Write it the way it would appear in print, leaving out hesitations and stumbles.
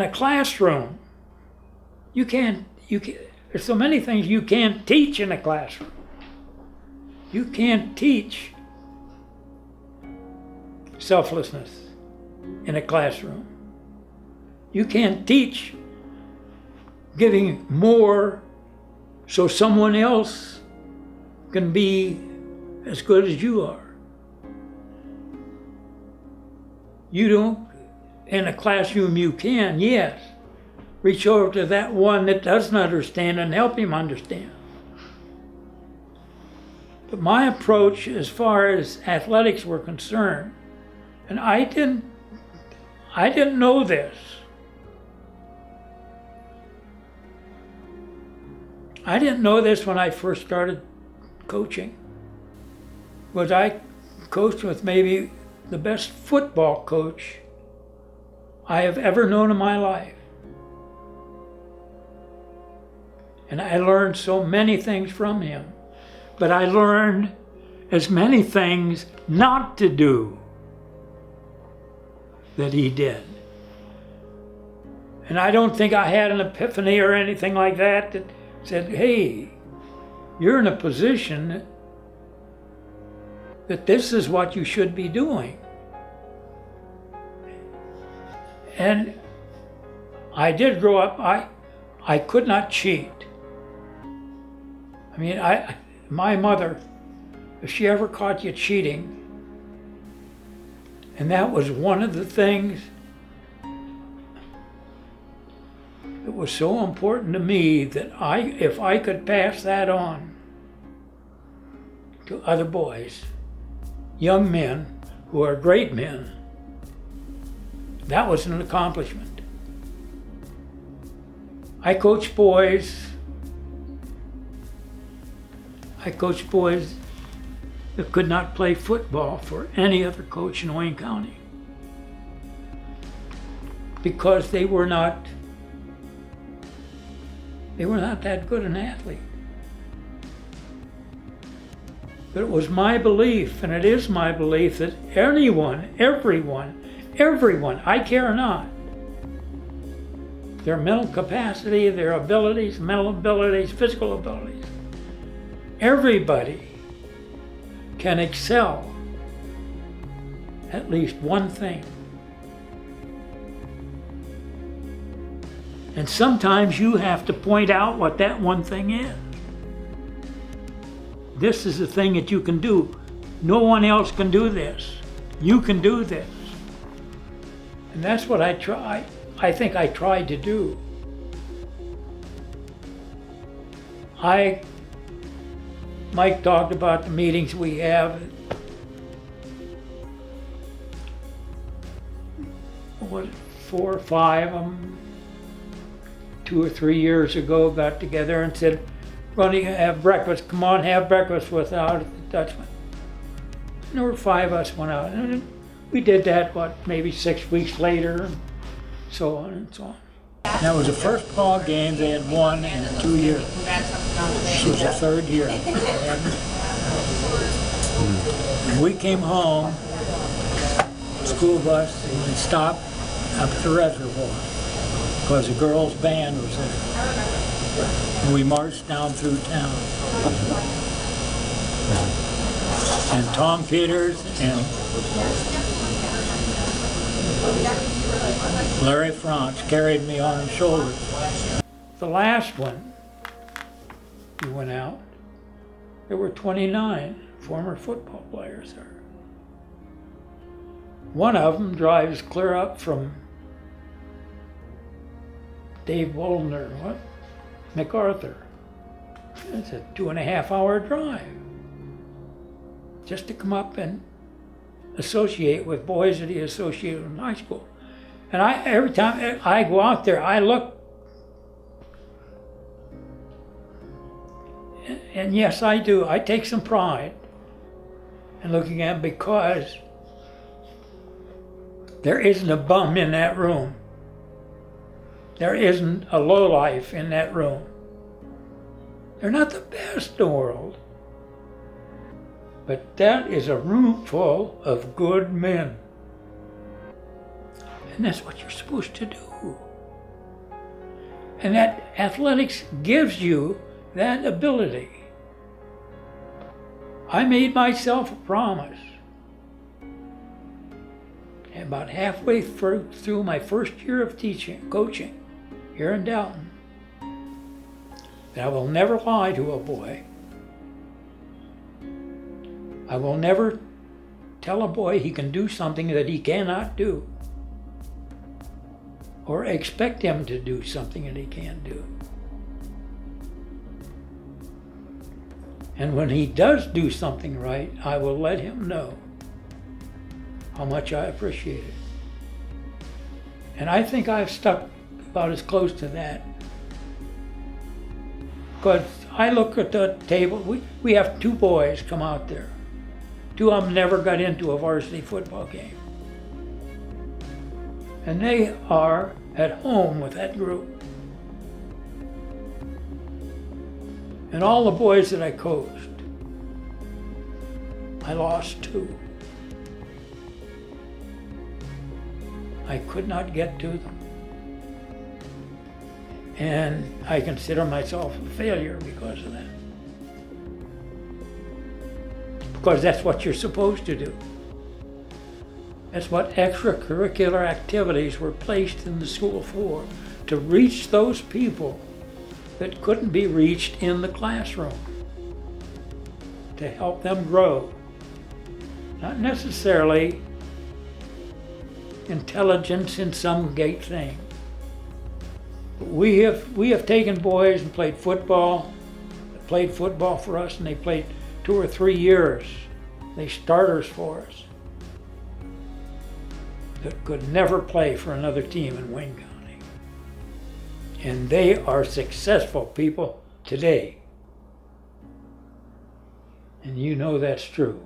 classroom, there's so many things you can't teach in a classroom. You can't teach selflessness in a classroom. You can't teach giving more so someone else can be as good as you are. You don't, in a classroom you can, yes, reach over to that one that doesn't understand and help him understand. But my approach as far as athletics were concerned, and I didn't know this. I didn't know this when I first started coaching. Was I coached with maybe the best football coach I have ever known in my life. And I learned so many things from him. But I learned as many things not to do that he did. And I don't think I had an epiphany or anything like that that said, hey, you're in a position that this is what you should be doing. And I did grow up, I could not cheat. I mean, my mother, if she ever caught you cheating, and that was one of the things that was so important to me that if I could pass that on to other boys, young men who are great men, that was an accomplishment. I coached boys that could not play football for any other coach in Wayne County because they were not that good an athlete. But it was my belief, and it is my belief, that everyone, I care not, their mental capacity, their abilities, mental abilities, physical abilities, everybody can excel at least one thing. And sometimes you have to point out what that one thing is. This is the thing that you can do. No one else can do this. You can do this. And that's what I think I tried to do. Mike talked about the meetings we have. What, 4 or 5 of them, 2 or 3 years ago, got together and said, "Ronnie, have breakfast. Come on, have breakfast with the Dutchman." And there were 5 of us went out, and we did that. Maybe 6 weeks later, and so on and so on. And that was the first ball game they had won in 2 years. This was the 3rd year. And we came home, school bus, and we stopped up at the reservoir because the girls' band was there. And we marched down through town. And Tom Peters and Larry Franz carried me on his shoulders. The last one, we went out, there were 29 former football players there. One of them drives clear up from Dave Bolden or MacArthur. It's a 2.5-hour drive just to come up and associate with boys that he associated in high school. And every time I go out there, I look, and yes, I do. I take some pride in looking at him because there isn't a bum in that room. There isn't a lowlife in that room. They're not the best in the world. But that is a room full of good men. And that's what you're supposed to do. And that athletics gives you that ability. I made myself a promise. And about halfway through my first year of coaching here in Dalton, that I will never lie to a boy. I will never tell a boy he can do something that he cannot do, or expect him to do something that he can't do. And when he does do something right, I will let him know how much I appreciate it. And I think I've stuck about as close to that. Because I look at the table, we have 2 boys come out there. 2 of them never got into a varsity football game. And they are at home with that group. And all the boys that I coached, I lost 2. I could not get to them. And I consider myself a failure because of that. Because that's what you're supposed to do. That's what extracurricular activities were placed in the school for, to reach those people that couldn't be reached in the classroom, to help them grow. Not necessarily intelligence in some great thing. We have taken boys and played football for us, and they played 2 or 3 years. They starters for us that could never play for another team in Wayne County. And they are successful people today. And you know that's true.